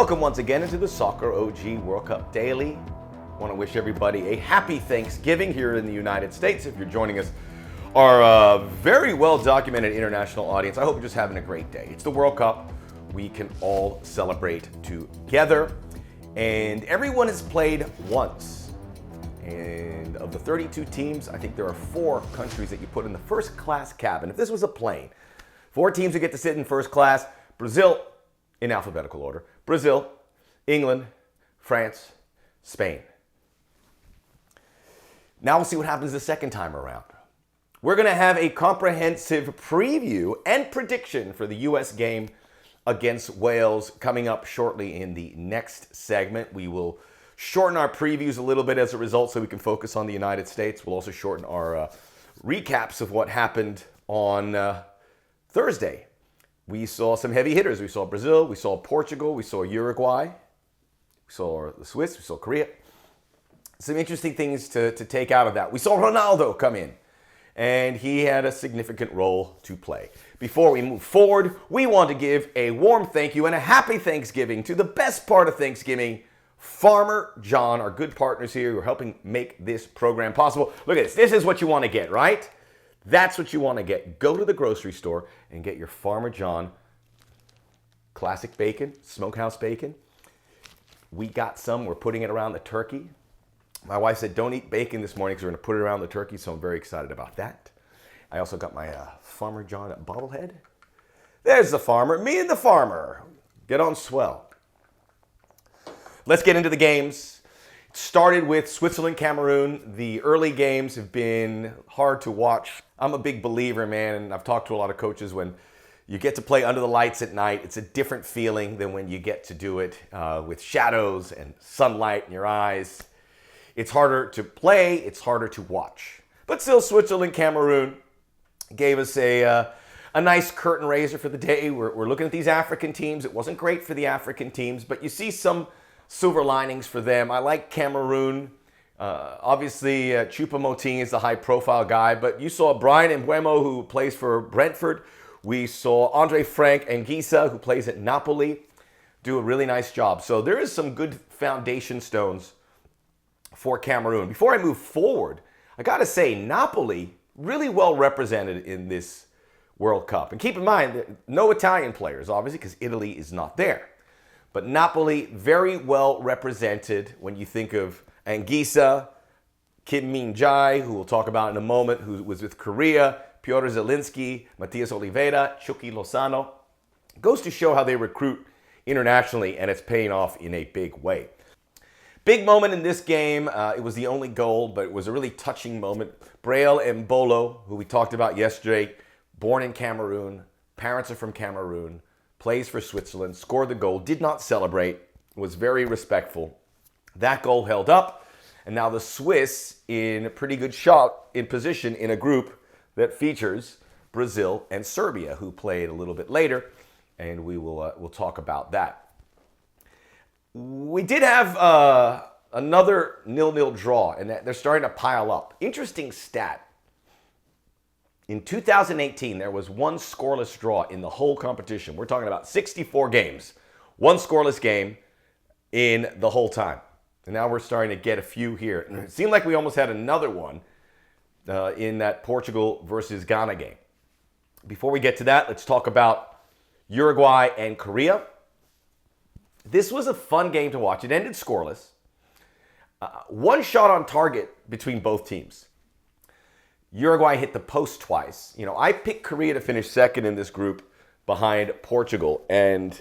Welcome once again into the Soccer OG World Cup Daily. I want to wish everybody a happy Thanksgiving here in the United States. If you're joining us, our very well documented international audience, I hope you're just having a great day. It's the World Cup. We can all celebrate together. And everyone has played once. And of the 32 teams, I think there are 4 countries that you put in the first class cabin. If this was a plane, 4 teams who get to sit in first class: Brazil, in alphabetical order, Brazil, England, France, Spain. Now we'll see what happens the second time around. We're going to have a comprehensive preview and prediction for the U.S. game against Wales coming up shortly in the next segment. We will shorten our previews a little bit as a result so we can focus on the United States. We'll also shorten our recaps of what happened on Thursday. We saw some heavy hitters. We saw Brazil, we saw Portugal, we saw Uruguay, we saw the Swiss, we saw Korea. Some interesting things to take out of that. We saw Ronaldo come in, and he had a significant role to play. Before we move forward, we want to give a warm thank you and a happy Thanksgiving to the best part of Thanksgiving, Farmer John, our good partners here who are helping make this program possible. Look at this. This is what you want to get, right? That's what you want to get. Go to the grocery store and get your Farmer John classic bacon, smokehouse bacon. We got some. We're putting it around the turkey. My wife said, don't eat bacon this morning because we're going to put it around the turkey, so I'm very excited about that. I also got my Farmer John bobblehead. There's the farmer. Me and the farmer. Get on swell. Let's get into the games. It started with Switzerland, Cameroon. The early games have been hard to watch. I'm a big believer, man, and I've talked to a lot of coaches. When you get to play under the lights at night, it's a different feeling than when you get to do it with shadows and sunlight in your eyes. It's harder to play, it's harder to watch. But still, Switzerland, Cameroon gave us a nice curtain raiser for the day. We're looking at these African teams. It wasn't great for the African teams, but you see some silver linings for them. I like Cameroon. Obviously, Choupo-Moting is the high-profile guy, but you saw Brian Mbeumo, who plays for Brentford. We saw Andre Frank Anguissa, who plays at Napoli, do a really nice job. So there is some good foundation stones for Cameroon. Before I move forward, I got to say, Napoli really well represented in this World Cup. And keep in mind, no Italian players, obviously, because Italy is not there. But Napoli, very well represented when you think of Anguissa, Kim Min-jae, who we'll talk about in a moment, who was with Korea, Piotr Zielinski, Matias Oliveira, Chucky Lozano. Goes to show how they recruit internationally, and it's paying off in a big way. Big moment in this game. It was the only goal, but it was a really touching moment. Breel Embolo, who we talked about yesterday, born in Cameroon, parents are from Cameroon, plays for Switzerland, scored the goal, did not celebrate, was very respectful. That goal held up, and now the Swiss in a pretty good shot in position in a group that features Brazil and Serbia, who played a little bit later, and we'll talk about that. We did have another 0-0 draw, and they're starting to pile up. Interesting stat. In 2018, there was one scoreless draw in the whole competition. We're talking about 64 games, one scoreless game in the whole time. And now we're starting to get a few here. And it seemed like we almost had another one in that Portugal versus Ghana game. Before we get to that, let's talk about Uruguay and Korea. This was a fun game to watch. It ended scoreless. One shot on target between both teams. Uruguay hit the post twice. You know, I picked Korea to finish second in this group behind Portugal. And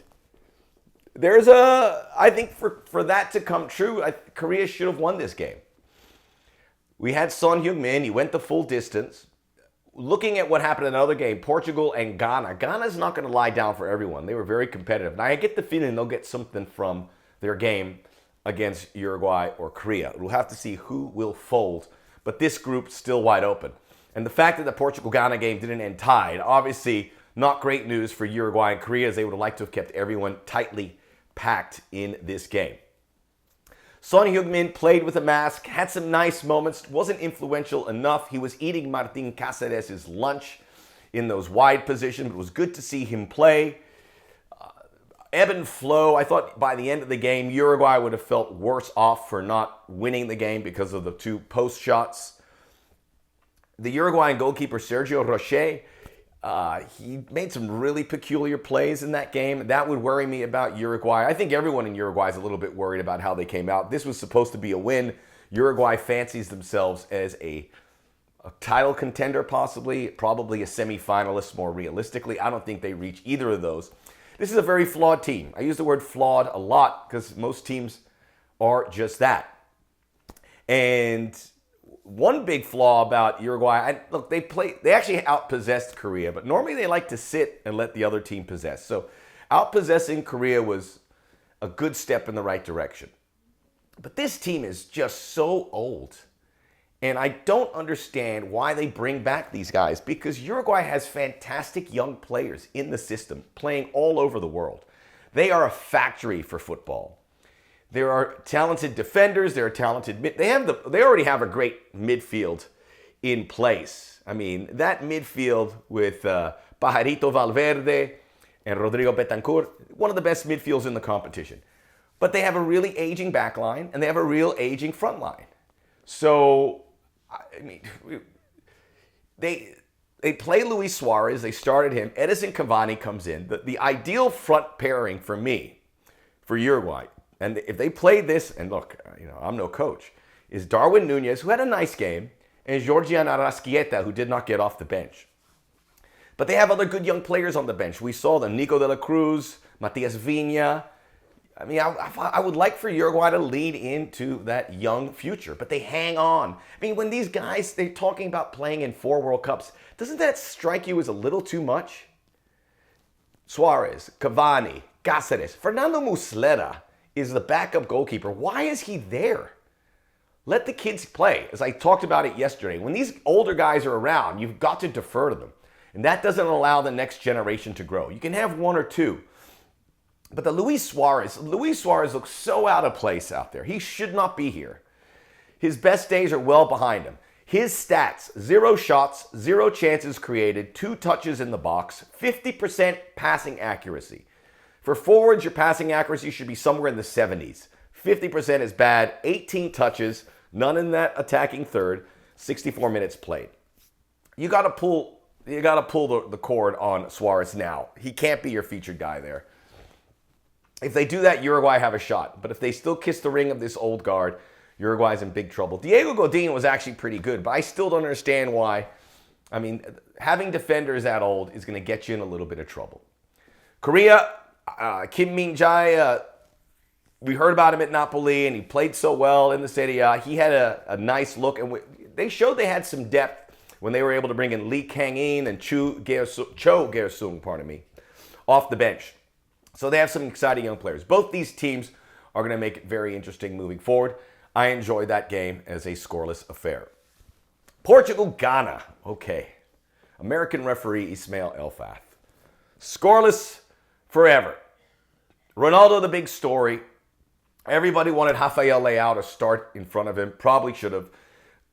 there's I think for that to come true, Korea should have won this game. We had Son Heung-min. He went the full distance. Looking at what happened in another game, Portugal and Ghana. Ghana's not going to lie down for everyone. They were very competitive. Now, I get the feeling they'll get something from their game against Uruguay or Korea. We'll have to see who will fold. But this group's still wide open. And the fact that the Portugal-Ghana game didn't end tied, obviously not great news for Uruguay and Korea, as they would have liked to have kept everyone tightly packed in this game. Son Heung-min played with a mask, had some nice moments, wasn't influential enough. He was eating Martin Cáceres' lunch in those wide positions. It was good to see him play. ebb and flow. I thought by the end of the game, Uruguay would have felt worse off for not winning the game because of the 2 post shots. The Uruguayan goalkeeper, Sergio Rocher, he made some really peculiar plays in that game. That would worry me about Uruguay. I think everyone in Uruguay is a little bit worried about how they came out. This was supposed to be a win. Uruguay fancies themselves as a title contender, possibly, probably a semifinalist more realistically. I don't think they reach either of those. This is a very flawed team. I use the word flawed a lot because most teams are just that. And one big flaw about Uruguay, look, they actually outpossessed Korea, but normally they like to sit and let the other team possess. So outpossessing Korea was a good step in the right direction. But this team is just so old. And I don't understand why they bring back these guys, because Uruguay has fantastic young players in the system playing all over the world. They are a factory for football. There are talented defenders. There are talented. They already have a great midfield in place. I mean, that midfield with Pajarito Valverde and Rodrigo Betancourt, one of the best midfields in the competition. But they have a really aging back line and they have a real aging front line. So, I mean, they play Luis Suarez. They started him. Edison Cavani comes in. The ideal front pairing for me, for Uruguay, and if they played this, and look, I'm no coach, is Darwin Nunez, who had a nice game, and Georgian Arrascaeta, who did not get off the bench. But they have other good young players on the bench. We saw them, Nico de la Cruz, Matias Viña. I mean, I would like for Uruguay to lead into that young future, but they hang on. I mean, when these guys, they're talking about playing in 4 World Cups, doesn't that strike you as a little too much? Suarez, Cavani, Cáceres, Fernando Muslera is the backup goalkeeper. Why is he there? Let the kids play. As I talked about it yesterday, when these older guys are around, you've got to defer to them. And that doesn't allow the next generation to grow. You can have 1 or 2. But the Luis Suarez looks so out of place out there. He should not be here. His best days are well behind him. His stats, 0 shots, 0 chances created, 2 touches in the box, 50% passing accuracy. For forwards, your passing accuracy should be somewhere in the 70s. 50% is bad, 18 touches, none in that attacking third, 64 minutes played. You got to pull the cord on Suarez now. He can't be your featured guy there. If they do that, Uruguay have a shot. But if they still kiss the ring of this old guard, Uruguay's in big trouble. Diego Godin was actually pretty good, but I still don't understand why. I mean, having defenders that old is going to get you in a little bit of trouble. Korea, Kim Min-jae, we heard about him at Napoli, and he played so well in the Serie A. He had a nice look, and they showed they had some depth when they were able to bring in Lee Kang-in and Cho Gae-sung, off the bench. So they have some exciting young players. Both these teams are going to make it very interesting moving forward. I enjoyed that game as a scoreless affair. Portugal, Ghana. Okay. American referee Ismail Elfath. Scoreless forever. Ronaldo, the big story. Everybody wanted Rafael Leao to start in front of him. Probably should have.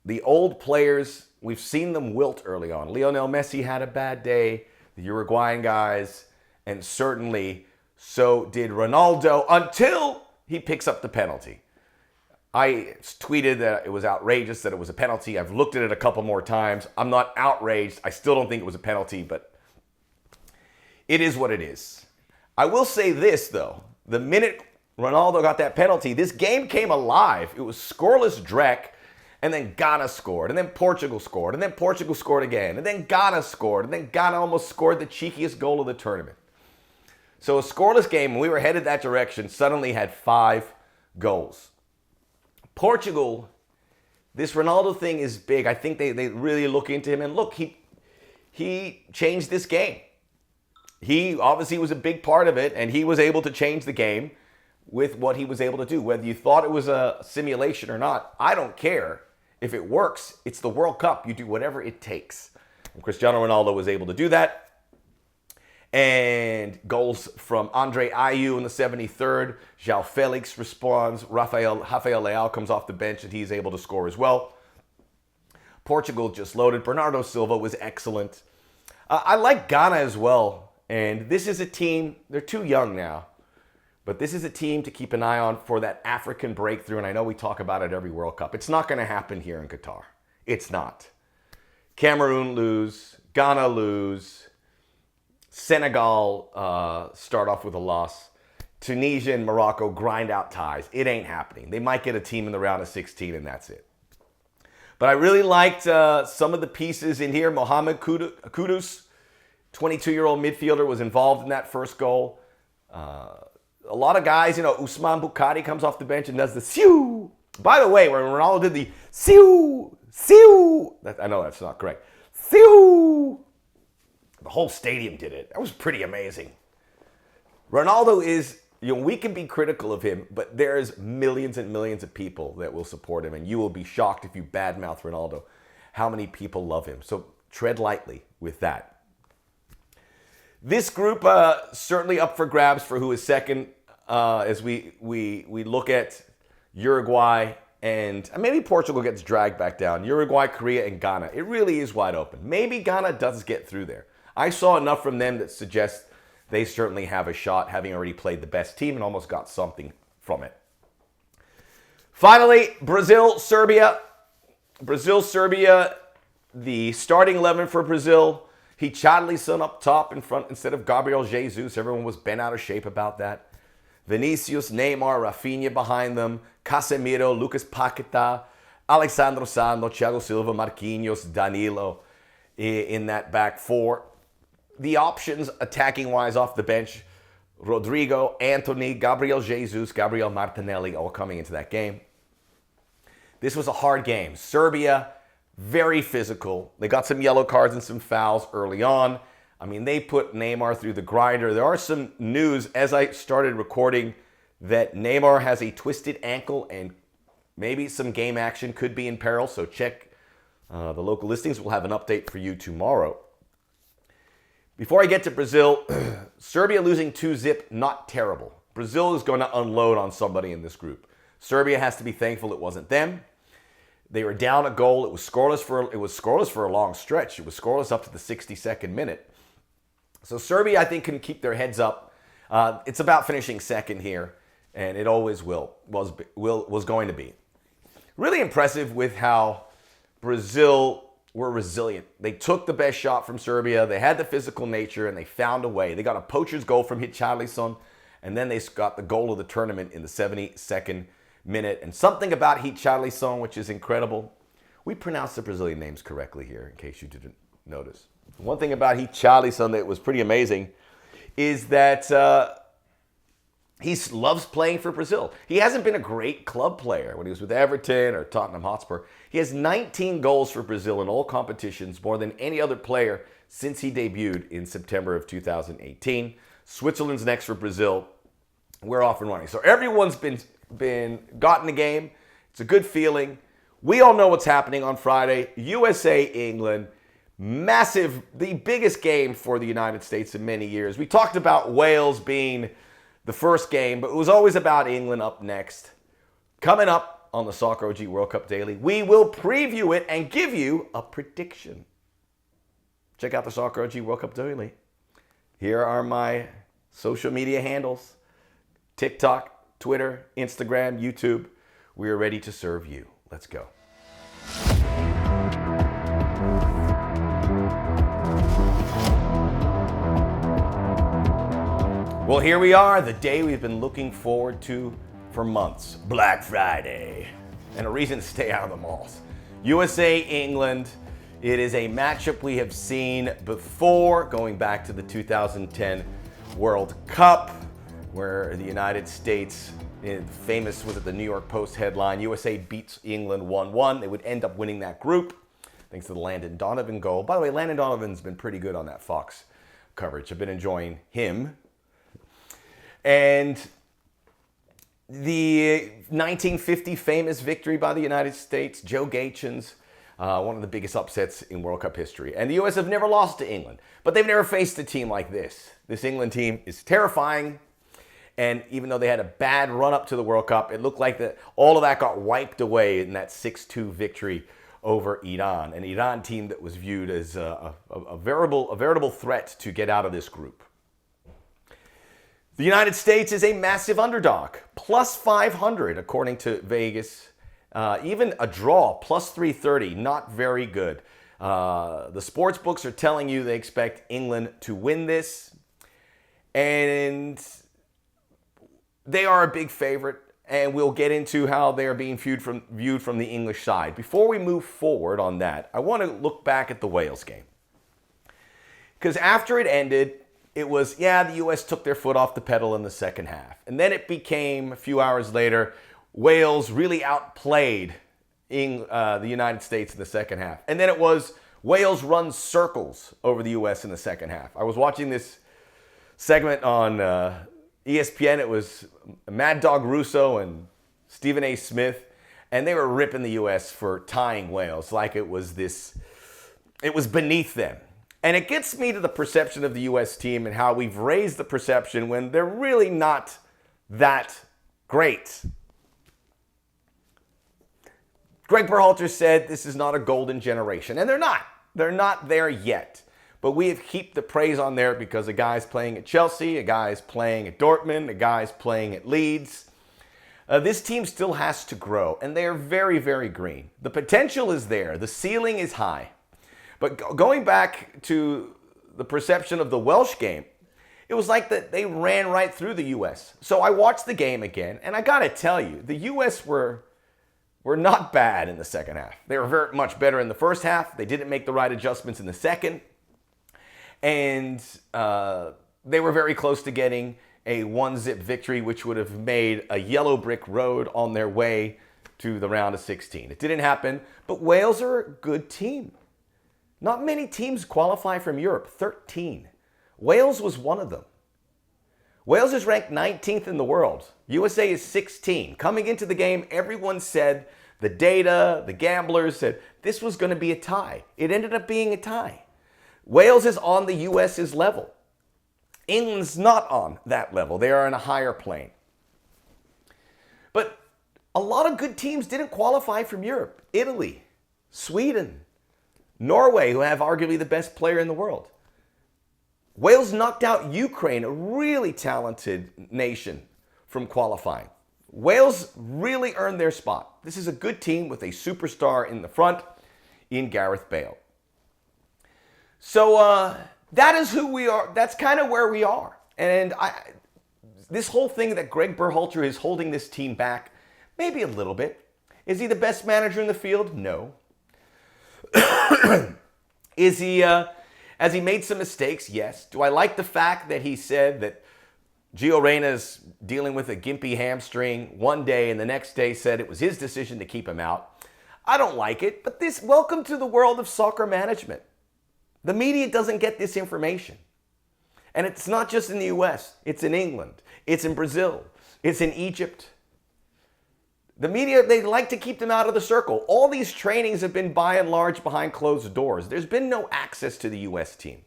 The old players, we've seen them wilt early on. Lionel Messi had a bad day. The Uruguayan guys. And certainly so did Ronaldo until he picks up the penalty. I tweeted that it was outrageous that it was a penalty. I've looked at it a couple more times. I'm not outraged. I still don't think it was a penalty, but it is what it is. I will say this, though. The minute Ronaldo got that penalty, this game came alive. It was scoreless dreck, and then Ghana scored, and then Portugal scored, and then Portugal scored again, and then Ghana scored, and then Ghana almost scored the cheekiest goal of the tournament. So a scoreless game, when we were headed that direction, suddenly had 5 goals. Portugal, this Ronaldo thing is big. I think they really look into him. And look, he changed this game. He obviously was a big part of it, and he was able to change the game with what he was able to do. Whether you thought it was a simulation or not, I don't care. If it works, it's the World Cup. You do whatever it takes. And Cristiano Ronaldo was able to do that. And goals from Andre Ayew in the 73rd. João Felix responds. Rafael Leao comes off the bench and he's able to score as well. Portugal just loaded. Bernardo Silva was excellent. I like Ghana as well. And this is a team, they're too young now. But this is a team to keep an eye on for that African breakthrough, and I know we talk about it every World Cup. It's not going to happen here in Qatar. It's not. Cameroon lose, Ghana lose, Senegal start off with a loss. Tunisia and Morocco grind out ties. It ain't happening. They might get a team in the round of 16, and that's it. But I really liked some of the pieces in here. Mohamed Kudus, 22-year-old midfielder, was involved in that first goal. A lot of guys, Ousmane Boukari comes off the bench and does the siu. By the way, when Ronaldo did the siu, I know that's not correct. Siu. The whole stadium did it. That was pretty amazing. Ronaldo is, we can be critical of him, but there's millions and millions of people that will support him, and you will be shocked if you badmouth Ronaldo, how many people love him. So tread lightly with that. This group certainly up for grabs for who is second as we look at Uruguay and maybe Portugal gets dragged back down. Uruguay, Korea, and Ghana. It really is wide open. Maybe Ghana does get through there. I saw enough from them that suggests they certainly have a shot, having already played the best team and almost got something from it. Finally, Brazil, Serbia. Brazil, Serbia, the starting 11 for Brazil. Richarlison up top in front instead of Gabriel Jesus. Everyone was bent out of shape about that. Vinicius, Neymar, Rafinha behind them. Casemiro, Lucas Paquetá, Alexandro Sandro, Thiago Silva, Marquinhos, Danilo in that back four. The options attacking-wise off the bench, Rodrigo, Anthony, Gabriel Jesus, Gabriel Martinelli all coming into that game. This was a hard game. Serbia, very physical. They got some yellow cards and some fouls early on. I mean, they put Neymar through the grinder. There are some news as I started recording that Neymar has a twisted ankle and maybe some game action could be in peril. So check the local listings. We'll have an update for you tomorrow. Before I get to Brazil, Serbia losing 2-0, not terrible. Brazil is going to unload on somebody in this group. Serbia has to be thankful it wasn't them. They were down a goal. It was scoreless for a long stretch. It was scoreless up to the 62nd minute. So Serbia, I think, can keep their heads up. It's about finishing second here, and it always was going to be. Really impressive with how Brazil were resilient. They took the best shot from Serbia. They had the physical nature, and they found a way. They got a poacher's goal from Richarlison, and then they got the goal of the tournament in the 72nd minute. And something about Richarlison, which is incredible. We pronounce the Brazilian names correctly here, in case you didn't notice. One thing about Richarlison that was pretty amazing is that he loves playing for Brazil. He hasn't been a great club player when he was with Everton or Tottenham Hotspur. He has 19 goals for Brazil in all competitions, more than any other player since he debuted in September of 2018. Switzerland's next for Brazil. We're off and running. So everyone's been got in the game. It's a good feeling. We all know what's happening on Friday. USA, England. Massive, the biggest game for the United States in many years. We talked about Wales being the first game, but it was always about England up next. Coming up on the Soccer OG World Cup Daily, we will preview it and give you a prediction. Check out the Soccer OG World Cup Daily. Here are my social media handles: TikTok, Twitter, Instagram, YouTube. We are ready to serve you. Let's go. Well, here we are, the day we've been looking forward to for months. Black Friday. And a reason to stay out of the malls. USA, England. It is a matchup we have seen before, going back to the 2010 World Cup, where the United States, famous, was it the New York Post headline, USA beats England 1-1. They would end up winning that group, thanks to the Landon Donovan goal. By the way, Landon Donovan's been pretty good on that Fox coverage. I've been enjoying him. And the 1950 famous victory by the United States, Joe Gaetjens, one of the biggest upsets in World Cup history. And the U.S. have never lost to England, but they've never faced a team like this. This England team is terrifying, and even though they had a bad run-up to the World Cup, it looked like all of that got wiped away in that 6-2 victory over Iran, an Iran team that was viewed as a veritable threat to get out of this group. The United States is a massive underdog, plus 500 according to Vegas. Even a draw, plus 330, not very good. The sports books are telling you they expect England to win this. And they are a big favorite. And we'll get into how they are being viewed from the English side. Before we move forward on that, I want to look back at the Wales game. Because after it ended, it was, the U.S. took their foot off the pedal in the second half. And then it became, a few hours later, Wales really outplayed the United States in the second half. And then it was Wales runs circles over the U.S. in the second half. I was watching this segment on ESPN. It was Mad Dog Russo and Stephen A. Smith. And they were ripping the U.S. for tying Wales like it was beneath them. And it gets me to the perception of the U.S. team and how we've raised the perception when they're really not that great. Greg Berhalter said this is not a golden generation, and they're not. They're not there yet. But we have heaped the praise on there because a guy's playing at Chelsea, a guy's playing at Dortmund, a guy's playing at Leeds. This team still has to grow, and they are very, very green. The potential is there. The ceiling is high. But going back to the perception of the Welsh game, it was like that they ran right through the U.S. So I watched the game again, and I got to tell you, the U.S. were not bad in the second half. They were very much better in the first half. They didn't make the right adjustments in the second. And they were very close to getting a 1-zip victory, which would have made a yellow brick road on their way to the round of 16. It didn't happen, but Wales are a good team. Not many teams qualify from Europe, 13. Wales was one of them. Wales is ranked 19th in the world. USA is 16. Coming into the game, everyone said, the data, the gamblers said, this was going to be a tie. It ended up being a tie. Wales is on the US's level. England's not on that level. They are in a higher plane. But a lot of good teams didn't qualify from Europe. Italy, Sweden, Norway, who have arguably the best player in the world. Wales knocked out Ukraine, a really talented nation, from qualifying. Wales really earned their spot. This is a good team with a superstar in the front in Gareth Bale. So that is who we are. That's kind of where we are. And this whole thing that Greg Berhalter is holding this team back, maybe a little bit. Is he the best manager in the field? No. Has he made some mistakes? Yes. Do I like the fact that he said that Gio Reyna's dealing with a gimpy hamstring one day and the next day said it was his decision to keep him out? I don't like it, but welcome to the world of soccer management. The media doesn't get this information. And it's not just in the US. It's in England. It's in Brazil. It's in Egypt. The media, they like to keep them out of the circle. All these trainings have been by and large behind closed doors. There's been no access to the US team.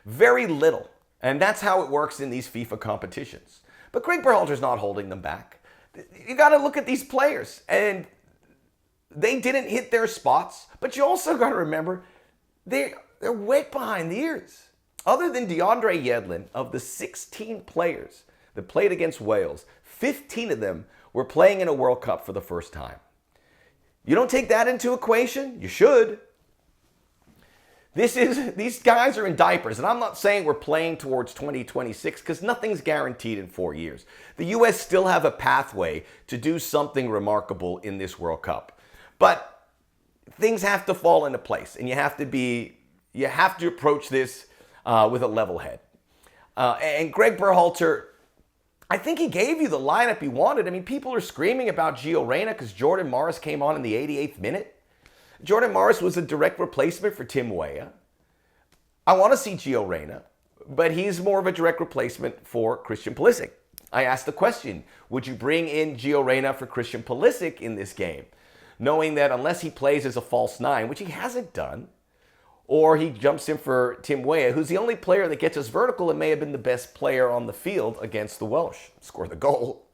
Very little. And that's how it works in these FIFA competitions. But Greg Berhalter's not holding them back. You got to look at these players. And they didn't hit their spots. But you also got to remember, they're wet behind the ears. Other than DeAndre Yedlin, of the 16 players that played against Wales, 15 of them were playing in a World Cup for the first time. You don't take that into equation? You should. These guys are in diapers, and I'm not saying we're playing towards 2026 because nothing's guaranteed in 4 years. The U.S. still have a pathway to do something remarkable in this World Cup. But things have to fall into place, and you have to approach this with a level head. And Greg Berhalter, I think he gave you the lineup he wanted. I mean, people are screaming about Gio Reyna because Jordan Morris came on in the 88th minute. Jordan Morris was a direct replacement for Tim Weah. I want to see Gio Reyna, but he's more of a direct replacement for Christian Pulisic. I asked the question, would you bring in Gio Reyna for Christian Pulisic in this game? Knowing that unless he plays as a false nine, which he hasn't done, or he jumps in for Tim Weah, who's the only player that gets us vertical and may have been the best player on the field against the Welsh, scored the goal.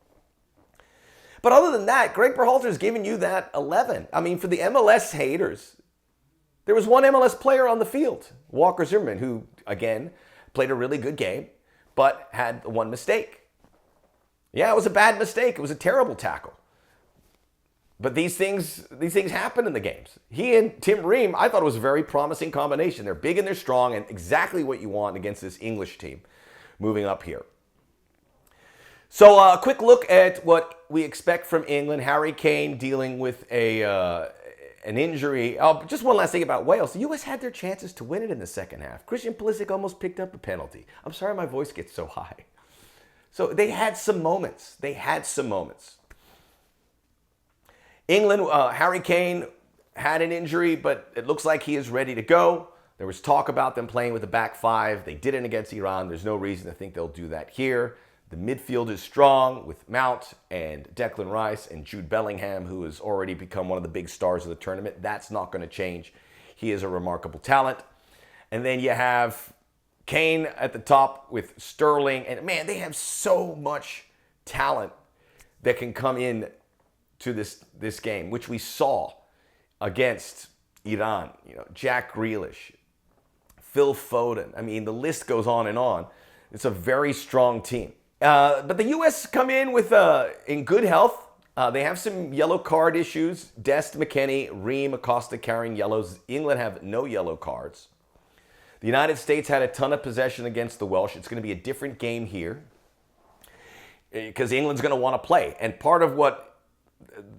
But other than that, Greg Berhalter's giving you that 11. I mean, for the MLS haters, there was one MLS player on the field, Walker Zimmerman, who, again, played a really good game. but had one mistake. Yeah, it was a bad mistake. It was a terrible tackle. But these things happen in the games. He and Tim Ream, I thought it was a very promising combination. They're big and they're strong and exactly what you want against this English team moving up here. So a quick look at what we expect from England. Harry Kane dealing with an injury. Just one last thing about Wales. The U.S. had their chances to win it in the second half. Christian Pulisic almost picked up a penalty. I'm sorry my voice gets so high. So they had some moments. England, Harry Kane had an injury, but it looks like he is ready to go. There was talk about them playing with the back five. They did it against Iran. There's no reason to think they'll do that here. The midfield is strong with Mount and Declan Rice and Jude Bellingham, who has already become one of the big stars of the tournament. That's not going to change. He is a remarkable talent. And then you have Kane at the top with Sterling. And man, they have so much talent that can come in to this game, which we saw against Iran. Jack Grealish, Phil Foden. I mean, the list goes on and on. It's a very strong team. But the U.S. come in with in good health. They have some yellow card issues. Dest, McKennie, Ream, Acosta carrying yellows. England have no yellow cards. The United States had a ton of possession against the Welsh. It's going to be a different game here because England's going to want to play. And part of what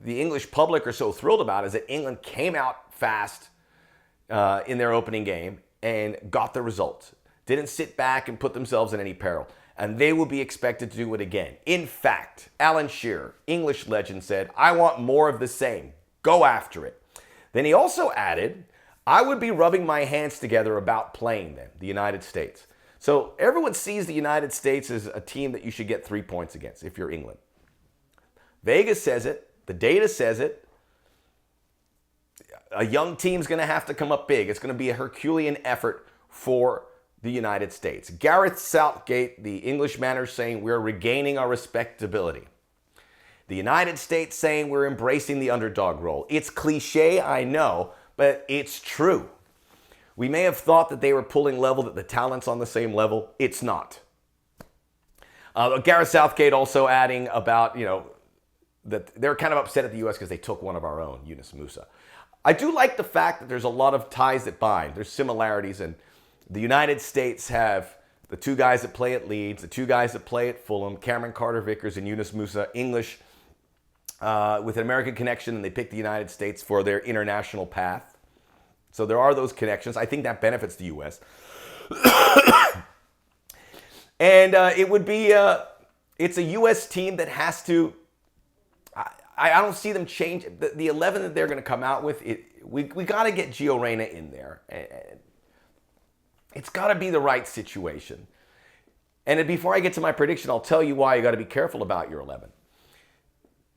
the English public are so thrilled about is that England came out fast in their opening game and got the result. Didn't sit back and put themselves in any peril. And they will be expected to do it again. In fact, Alan Shearer, English legend, said, "I want more of the same. Go after it." Then he also added, "I would be rubbing my hands together about playing them," the United States. So everyone sees the United States as a team that you should get 3 points against if you're England. Vegas says it. The data says it. A young team's going to have to come up big. It's going to be a Herculean effort for the United States. Gareth Southgate, the English manager, saying we're regaining our respectability. The United States saying we're embracing the underdog role. It's cliche, I know, but it's true. We may have thought that they were pulling level, that the talent's on the same level. It's not. Gareth Southgate also adding about, that they're kind of upset at the U.S. because they took one of our own, Yunus Musa. I do like the fact that there's a lot of ties that bind. There's similarities, and the United States have the two guys that play at Leeds, the two guys that play at Fulham, Cameron Carter-Vickers and Yunus Musa, English with an American connection, and they picked the United States for their international path. So there are those connections. I think that benefits the U.S. And it would be, it's a U.S. team that has to, I don't see them change. The 11 that they're going to come out with, we got to get Gio Reyna in there. It's got to be the right situation. And before I get to my prediction, I'll tell you why you got to be careful about your 11.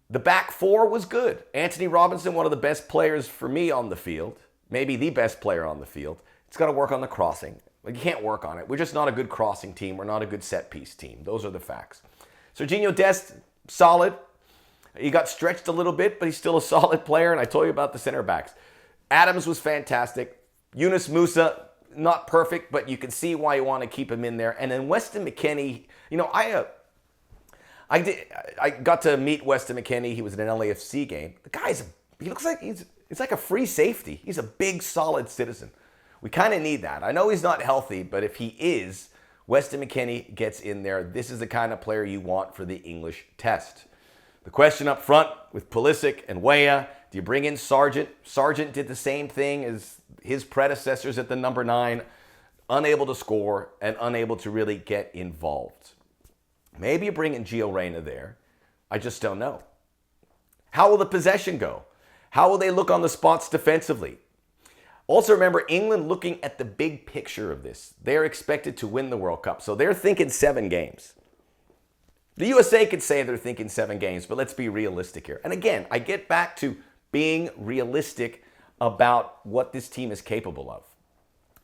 The back four was good. Anthony Robinson, one of the best players for me on the field, maybe the best player on the field. It's got to work on the crossing. You can't work on it. We're just not a good crossing team. We're not a good set-piece team. Those are the facts. Serginho Dest, solid. He got stretched a little bit, but he's still a solid player, and I told you about the center backs. Adams was fantastic. Yunus Musa, not perfect, but you can see why you want to keep him in there. And then Weston McKennie, I got to meet Weston McKennie. He was at an LAFC game. The guy's, he looks like it's like a free safety. He's a big, solid citizen. We kind of need that. I know he's not healthy, but if he is, Weston McKennie gets in there. This is the kind of player you want for the English test. The question up front with Pulisic and Weah, do you bring in Sargent? Sargent did the same thing as his predecessors at the number 9, unable to score and unable to really get involved. Maybe you bring in Gio Reyna there. I just don't know. How will the possession go? How will they look on the spots defensively? Also remember, England looking at the big picture of this. They're expected to win the World Cup, so they're thinking 7 games. The USA could say they're thinking 7 games, but let's be realistic here. And again, I get back to being realistic about what this team is capable of.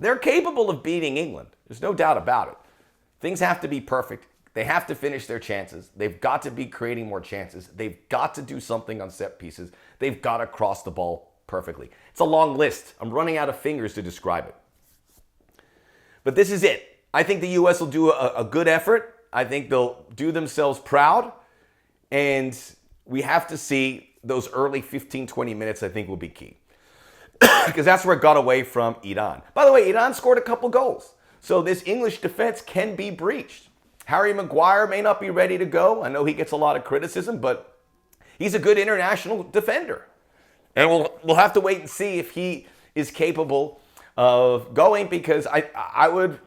They're capable of beating England. There's no doubt about it. Things have to be perfect. They have to finish their chances. They've got to be creating more chances. They've got to do something on set pieces. They've got to cross the ball perfectly. It's a long list. I'm running out of fingers to describe it. But this is it. I think the U.S. will do a good effort. I think they'll do themselves proud. And we have to see those early 15, 20 minutes, I think, will be key. Because that's where it got away from Iran. By the way, Iran scored a couple goals. So this English defense can be breached. Harry Maguire may not be ready to go. I know he gets a lot of criticism, but he's a good international defender. And we'll have to wait and see if he is capable of going, because I would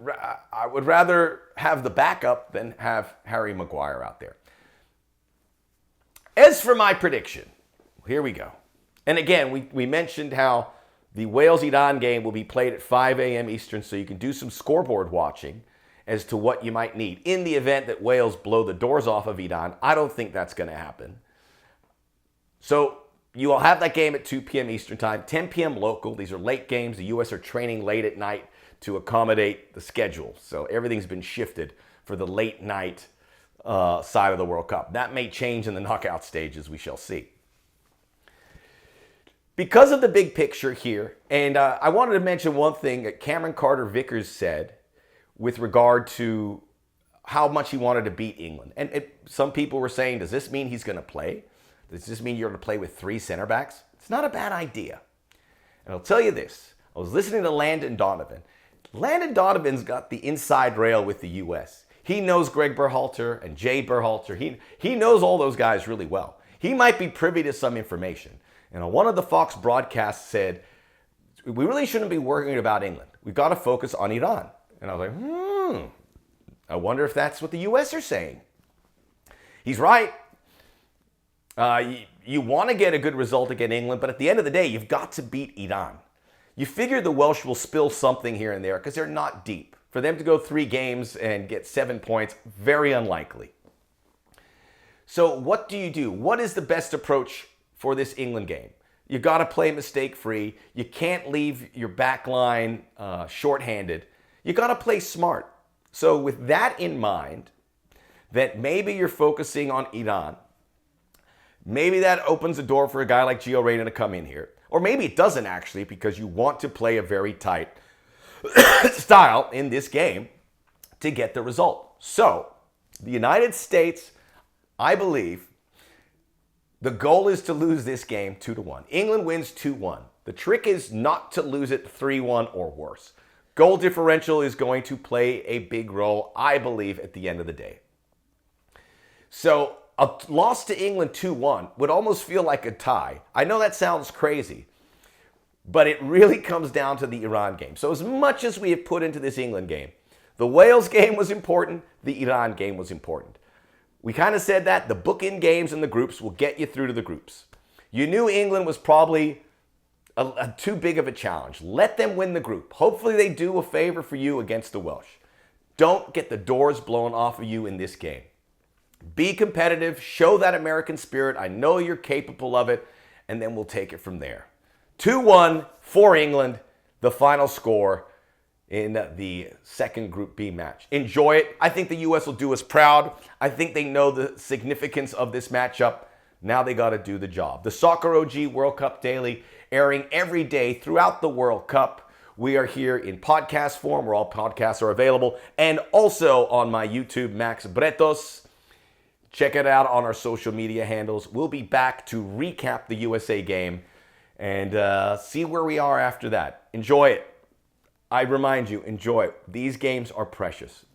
rather have the backup than have Harry Maguire out there. As for my prediction, here we go. And again, we mentioned how the Wales-Iran game will be played at 5 a.m. Eastern, so you can do some scoreboard watching as to what you might need. In the event that Wales blow the doors off of Iran, I don't think that's going to happen. So you will have that game at 2 p.m. Eastern time, 10 p.m. local. These are late games. The U.S. are training late at night to accommodate the schedule. So everything's been shifted for the late night side of the World Cup. That may change in the knockout stages. We shall see. Because of the big picture here, and I wanted to mention one thing that Cameron Carter-Vickers said with regard to how much he wanted to beat England. And some people were saying, does this mean he's going to play? Does this mean you're going to play with 3 center backs? It's not a bad idea. And I'll tell you this. I was listening to Landon Donovan. Landon Donovan's got the inside rail with the U.S. He knows Greg Berhalter and Jay Berhalter. He knows all those guys really well. He might be privy to some information. And on one of the Fox broadcasts said, we really shouldn't be worrying about England. We've got to focus on Iran. And I was like, I wonder if that's what the U.S. are saying. He's right. You want to get a good result against England, but at the end of the day, you've got to beat Iran. You figure the Welsh will spill something here and there because they're not deep. For them to go 3 games and get 7 points, very unlikely. So what do you do? What is the best approach for this England game? You got to play mistake-free. You can't leave your back line shorthanded. You got to play smart. So with that in mind, that maybe you're focusing on Iran, maybe that opens the door for a guy like Gio Reyna to come in here. Or maybe it doesn't actually, because you want to play a very tight style in this game to get the result. So the United States, I believe, the goal is to lose this game 2-1. England wins 2-1. The trick is not to lose it 3-1 or worse. Goal differential is going to play a big role, I believe, at the end of the day. So a loss to England 2-1 would almost feel like a tie. I know that sounds crazy, but it really comes down to the Iran game. So as much as we have put into this England game, the Wales game was important, the Iran game was important. We kind of said that the bookend games in the groups will get you through to the groups. You knew England was probably too big of a challenge. Let them win the group. Hopefully they do a favor for you against the Welsh. Don't get the doors blown off of you in this game. Be competitive. Show that American spirit. I know you're capable of it. And then we'll take it from there. 2-1 for England, the final score in the second Group B match. Enjoy it. I think the U.S. will do us proud. I think they know the significance of this matchup. Now they got to do the job. The Soccer OG World Cup Daily, airing every day throughout the World Cup. We are here in podcast form, where all podcasts are available, and also on my YouTube, Max Bretos. Check it out on our social media handles. We'll be back to recap the USA game and see where we are after that. Enjoy it. I remind you, enjoy it. These games are precious.